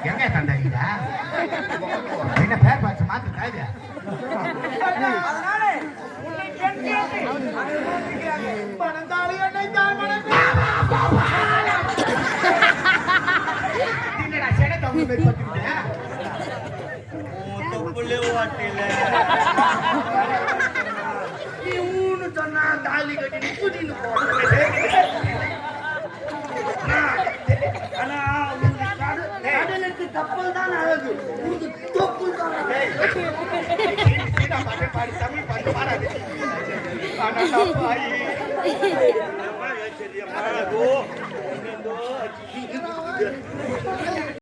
எங்க தந்தாங்க என்ன பேர் பார்த்து மாத்து தாங்க அதனால உன்னை பெண் கேட்டு பணத்தாளி என்னை தான் என்னடா செட தம்பி பேர் பார்த்துக்கிட்டே தொப்புளே ஓட்டில நீ ஊன்னு சொன்னா தாலி கட்டி குதின்னு போடுறேன் ஆனா கடலுக்கு கப்பல் தான் அழகு உனக்கு தொப்புள் தான் பாடி தமிழ் பாட்டு பாடாது சரி